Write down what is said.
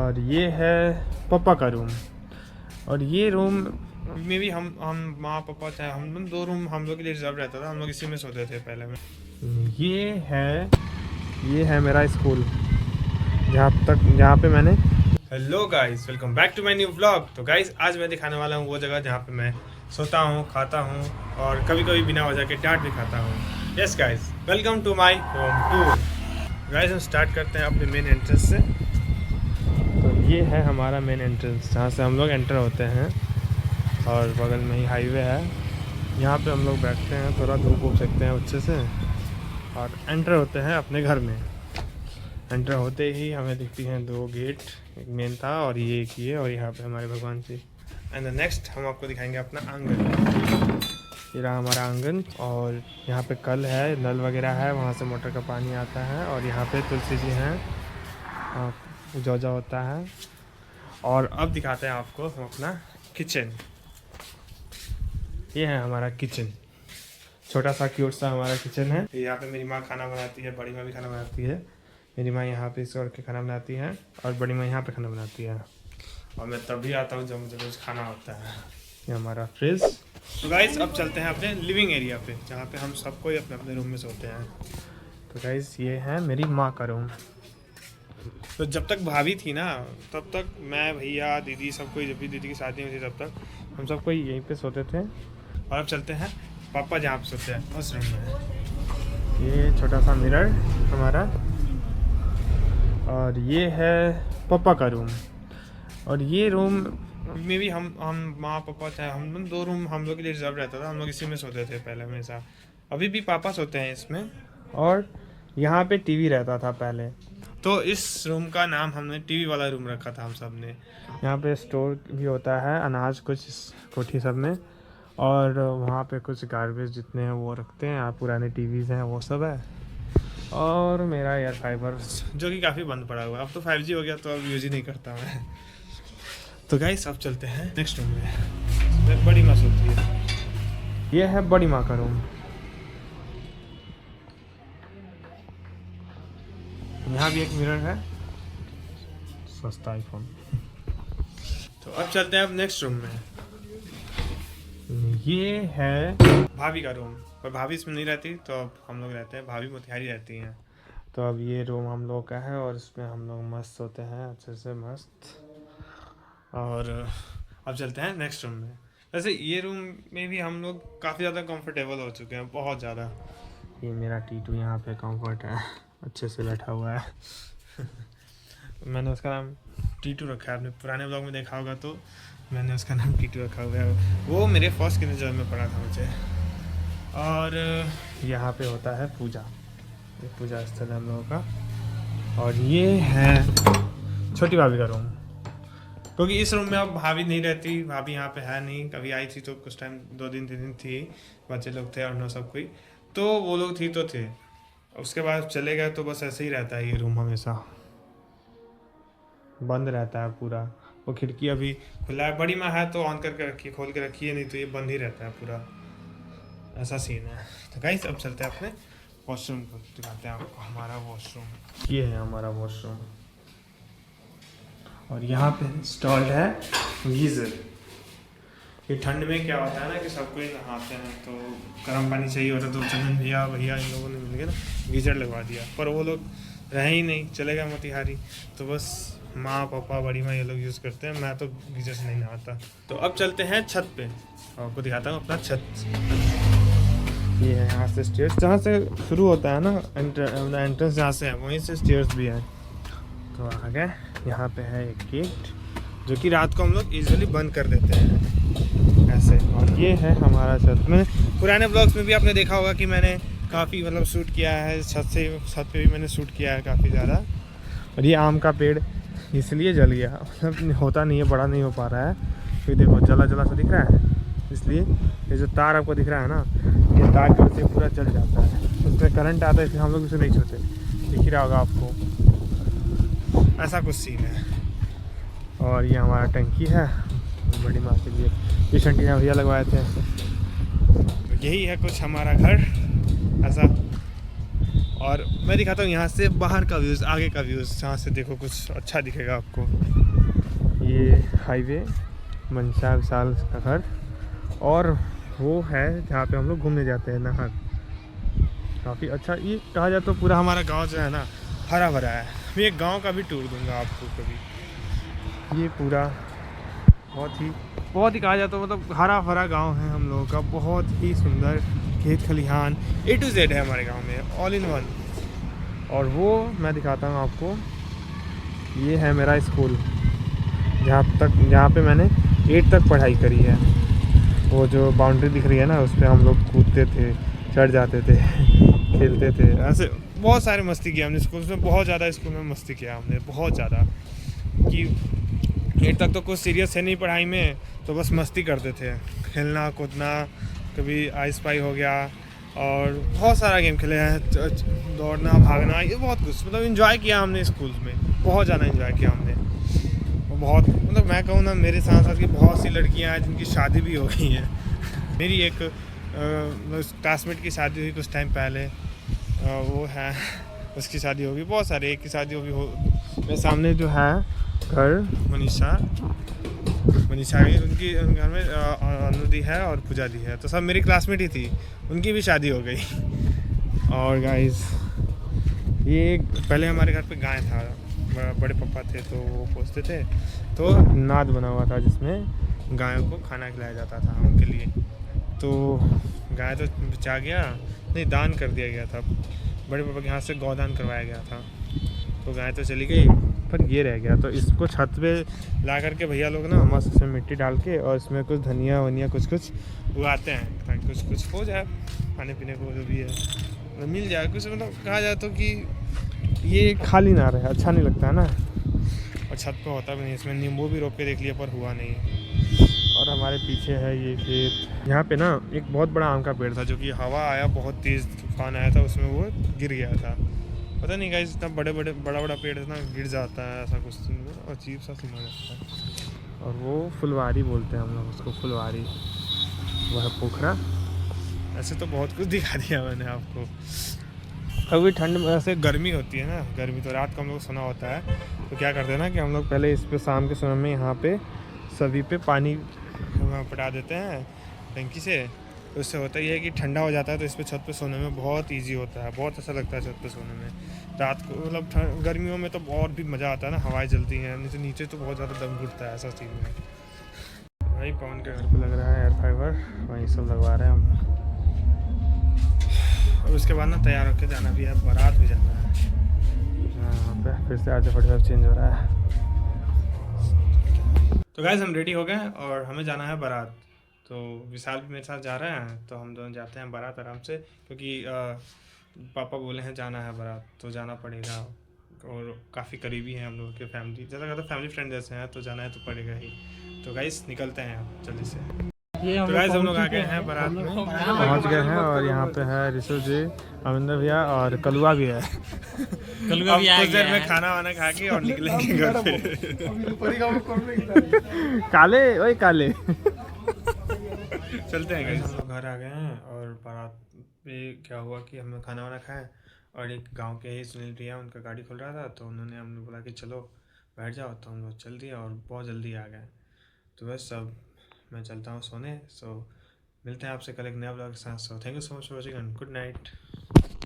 और ये है पापा का रूम। और ये रूम में भी हम माँ पापा चाहे हम दो रूम हम लोग के लिए रिजर्व रहता था। हम लोग इसी में सोते थे पहले में। ये है मेरा स्कूल जहाँ पे मैंने। Hello guys, welcome back to my new vlog. तो गाइस आज मैं दिखाने वाला हूँ वो जगह जहाँ पे मैं सोता हूँ, खाता हूँ और कभी कभी बिना वजह के डांट भी खाता हूँ। Yes guys, welcome to my home tour. Guys हम स्टार्ट करते हैं अपने मेन एंट्रेंस से। तो ये है हमारा मेन एंट्रेंस जहाँ से हम लोग एंटर होते हैं और बगल में ही हाईवे है। यहाँ पे हम लोग बैठते हैं, थोड़ा धूप हो सकते हैं अच्छे से और एंटर होते हैं अपने घर में। एंटर होते ही हमें दिखती हैं दो गेट, एक मेन था और ये एक ये, और यहाँ पे हमारे भगवान जी। एंड नेक्स्ट हम आपको दिखाएंगे अपना आंगन। ये रहा हमारा आंगन और यहाँ पे कल है, नल वगैरह है, वहाँ से मोटर का पानी आता है और यहाँ पे तुलसी जी हैं, पूजा होता है। और अब दिखाते हैं आपको हम अपना किचन। ये है हमारा किचन, छोटा सा क्यूट सा हमारा किचन है। यहाँ पे मेरी माँ खाना बनाती है, बड़ी माँ भी खाना बनाती है। मेरी माँ यहाँ पे इस के खाना बनाती है और बड़ी माँ यहाँ पे खाना बनाती है और मैं तभी आता हूँ जब मुझे कुछ खाना होता है। ये हमारा फ्रिज। तो गाइस अब चलते हैं अपने लिविंग एरिया पे जहाँ पे हम सबको अपने अपने रूम में सोते हैं। तो गाइस ये है मेरी माँ का रूम। तो जब तक भाभी थी ना तब तक मैं, भैया, दीदी, सब कोई, जब भी दीदी की शादी हुई थी तब तक हम सब कोई यहीं पे सोते थे। और अब चलते हैं पापा जहाँ पे सोते हैं उस रूम में। ये छोटा सा मिरर हमारा और ये है पापा का रूम। और ये रूम में भी हम माँ पापा चाहे हम दो रूम हम लोग के लिए रिजर्व रहता था। हम लोग इसी में सोते थे पहले हमेशा। अभी भी पापा सोते हैं इसमें और यहाँ पे टीवी रहता था पहले। तो इस रूम का नाम हमने टीवी वाला रूम रखा था हम सब ने। यहाँ पे स्टोर भी होता है अनाज कुछ इस कोठी सब में, और वहाँ पे कुछ गार्बेज जितने हैं वो रखते हैं। पुराने टीवीज़ हैं वो सब है। और मेरा एयर फाइबर जो कि काफ़ी बंद पड़ा हुआ है, अब तो 5G हो गया तो अब यूज़ ही नहीं करता मैं। तो गाइस अब चलते हैं नेक्स्ट रूम में। बड़ी माँ सोती है। ये है बड़ी माँ का रूम। यहाँ भी एक मिरर है, सस्ता आईफोन। तो अब चलते हैं अब नेक्स्ट रूम में। ये है भाभी का रूम, पर भाभी इसमें नहीं रहती तो अब हम लोग रहते हैं। भाभी मोतिहारी रहती हैं। तो अब ये रूम हम लोग का है और इसमें हम लोग मस्त सोते हैं अच्छे से मस्त। और अब चलते हैं नेक्स्ट रूम में। वैसे ये रूम में भी हम लोग काफ़ी ज़्यादा कंफर्टेबल हो चुके हैं, बहुत ज़्यादा। ये मेरा टीटू यहाँ पे कंफर्ट है, अच्छे से बैठा हुआ है। मैंने उसका नाम टीटू रखा है। आपने पुराने ब्लॉग में देखा होगा तो मैंने उसका नाम टीटू रखा हुआ है। वो मेरे फर्स्ट किंडरजॉय में पड़ा था मुझे। और यहाँ पे होता है पूजा, ये पूजा स्थल है हम लोगों का। और ये है छोटी भाभी का रूम, क्योंकि इस रूम में अब भाभी नहीं रहती। भाभी यहाँ पे है नहीं, कभी आई थी तो कुछ टाइम 2 दिन 3 दिन थी, बच्चे लोग थे और ना सब कोई, तो वो लोग थी तो थे। उसके बाद चले गए तो बस ऐसे ही रहता है। ये रूम हमेशा बंद रहता है पूरा। वो खिड़की अभी खुला है, बड़ी माँ है तो ऑन करके रखी, खोल के रखी है, नहीं तो ये बंद ही रहता है पूरा। ऐसा सीन है। तो गाइस अब चलते हैं अपने वॉशरूम को, दिखाते हैं आपको हमारा वॉशरूम। ये है हमारा वॉशरूम और यहाँ पे इंस्टॉल्ड है गीज़र। ये ठंड में क्या होता है ना कि सब कोई नहाते हैं तो गर्म पानी चाहिए होता है, तो चंदन भैया इन लोगों ने मिलकर ना गीज़र लगवा दिया। पर वो लोग रहे ही नहीं, चले गए मोतिहारी, तो बस माँ पापा बड़ी माँ ये लोग यूज़ करते हैं। मैं तो गीज़र से नहीं नहाता। तो अब चलते हैं छत पे, आपको दिखाता हूँ अपना छत। ये है यहाँ से स्टेयर्स, जहाँ से शुरू होता है ना एंट्रेंस जहाँ से है वहीं से स्टेयर्स भी है। तो आगे यहाँ पे है एक गेट जो कि रात को हम लोग ईजिली बंद कर देते हैं ऐसे। और ये है हमारा छत में। पुराने ब्लॉग्स में भी आपने देखा होगा कि मैंने काफ़ी शूट किया है छत पे भी मैंने शूट किया है काफ़ी ज़्यादा। और ये आम का पेड़ इसलिए जल गया, होता नहीं है, बड़ा नहीं हो पा रहा है क्योंकि देखो जला जला सा दिख रहा है। इसलिए ये जो तार आपको दिख रहा है ना, ये तार की वजह से पूरा जल जाता है, उसमें करंट आता है, इसलिए हम लोग उसे नहीं छूते। दिख ही रहा होगा आपको, ऐसा कुछ सीन है। और ये हमारा टंकी है बड़ी माँ के लिए, ये शंटिया भैया लगवाए थे। तो यही है कुछ हमारा घर ऐसा। और मैं दिखाता हूँ यहाँ से बाहर का व्यूज़, आगे का व्यूज़, जहाँ से देखो कुछ अच्छा दिखेगा आपको। ये हाईवे, मनसा विशाल का घर, और वो है जहाँ पे हम लोग घूमने जाते हैं, नहर। काफ़ी अच्छा ये कहा जाए तो पूरा हमारा गांव जो है ना हरा भरा है। मैं एक गांव का भी टूर दूंगा आपको कभी। ये पूरा बहुत ही कहा जाए तो मतलब हरा भरा गांव है हम लोगों का, बहुत ही सुंदर खेत खलिहान A to Z है हमारे गांव में, ऑल इन वन। और वो मैं दिखाता हूँ आपको, ये है मेरा स्कूल जहाँ पे मैंने 8 तक पढ़ाई करी है। वो जो बाउंड्री दिख रही है ना, उस पर हम लोग कूदते थे, चढ़ जाते थे खेलते थे, ऐसे बहुत सारे मस्ती किया हमने स्कूल में। बहुत ज़्यादा स्कूल में मस्ती किया हमने, बहुत ज़्यादा, कि 8 तक तो कुछ सीरियस है नहीं पढ़ाई में, तो बस मस्ती करते थे, खेलना कूदना, कभी आइस पाई हो गया, और बहुत सारा गेम खेले हैं, दौड़ना भागना, ये बहुत कुछ मतलब इन्जॉय किया हमने स्कूल में, बहुत ज़्यादा इन्जॉय किया हमने। बहुत मतलब मैं कहूँ ना, मेरे साथ साथ की बहुत सी लड़कियां हैं जिनकी शादी भी हो गई हैं। मेरी एक क्लासमेट की शादी हुई कुछ टाइम पहले, वो है, उसकी शादी होगी, बहुत सारे, एक की शादी होगी हो। मेरे सामने जो है घर, मनीषा की, उनकी घर में अनुदी है और पूजा दी है, तो सब मेरी क्लासमेट ही थी, उनकी भी शादी हो गई। और गाइस ये पहले हमारे घर पे गाय था, बड़े पापा थे तो वो पोसते थे, तो नाद बना हुआ था जिसमें गायों को खाना खिलाया जाता था उनके लिए। तो गाय तो बचा गया, नहीं दान कर दिया गया था, बड़े पापा के हाथ से गौदान करवाया गया था, तो गाय तो चली गई, पर ये रह गया। तो इसको छत पे ला करके भैया लोग ना मस्त इसमें मिट्टी डाल के और इसमें कुछ धनिया वनिया कुछ उगाते हैं, ताकि कुछ हो जाए खाने पीने को, जो भी है मिल जाए कुछ, मतलब कहा जाए तो कि ये खाली ना रहे, अच्छा नहीं लगता है ना। और छत पे होता भी नहीं, इसमें नींबू भी रोप के देख लिया पर हुआ नहीं। और हमारे पीछे है ये खेत, यहाँ पे ना एक बहुत बड़ा आम का पेड़ था, जो कि हवा आया, बहुत तेज़ तूफान आया था, उसमें वो गिर गया था। पता नहीं गाइस, इतना बड़ा पेड़ इतना गिर जाता है, ऐसा कुछ अजीब सा सीन हो जाता है। और वो फुलवारी बोलते हैं हम लोग उसको, फुलवारी, वह पोखरा। ऐसे तो बहुत कुछ दिखा दिया मैंने आपको। अभी ठंड में ऐसे गर्मी होती है ना, गर्मी तो रात को हम लोग सोना होता है, तो क्या करते हैं ना कि हम लोग पहले इस पे शाम के समय में यहाँ पे सभी पे पानी पटा देते हैं टंकी से, तो उससे होता ही है कि ठंडा हो जाता है, तो इस पर छत पे सोने में बहुत इजी होता है, बहुत अच्छा लगता है छत पे सोने में रात को। मतलब गर्मियों में तो और भी मज़ा आता है ना, हवाएं चलती हैं, नहीं तो नीचे तो बहुत ज़्यादा दम घुटता है, ऐसा सीन है। वही पवन के घर पे लग रहा है एयर फाइबर, वहीं सब लगवा रहे हैं हम। और उसके बाद ना तैयार होकर जाना भी है, बारात भी जाना है। यहाँ पे फिर से आज 45 चेंज हो रहा है। तो गाइस हम रेडी हो गए और हमें जाना है बारात। तो विशाल भी मेरे साथ जा रहे हैं, तो हम दोनों जाते हैं बारात आराम से, क्योंकि पापा बोले हैं जाना है बारात, तो जाना पड़ेगा। और काफ़ी करीबी हैं हम लोग के, फैमिली ज़्यादा ज़्यादा फैमिली फ्रेंड जैसे हैं, तो जाना है तो पड़ेगा ही। तो गाइस निकलते हैं जल्दी से। तो गाइस हम लोग आ गए हैं बारात में, पहुंच गए हैं, और यहाँ पे है ऋषु जी, अमिंदर भैया और कलुआ भी है। कलुआ भी कुछ देर में खाना वाना खा के और निकलेंगे घर पे। काले ओए काले। चलते हैं गाइस। हम लोग घर आ गए हैं, और बारात पे क्या हुआ कि हमने खाना वाना खाया, और एक गांव के ही सुनील भैया, उनका गाड़ी खुल रहा था, तो उन्होंने हमने बोला कि चलो बैठ जाओ, तो हम लोग चल दिए और बहुत जल्दी आ गए। तो बस अब मैं चलता हूँ सोने। सो मिलते हैं आपसे कल एक नया ब्लॉग के साथ। So thank you so much for watching and good night.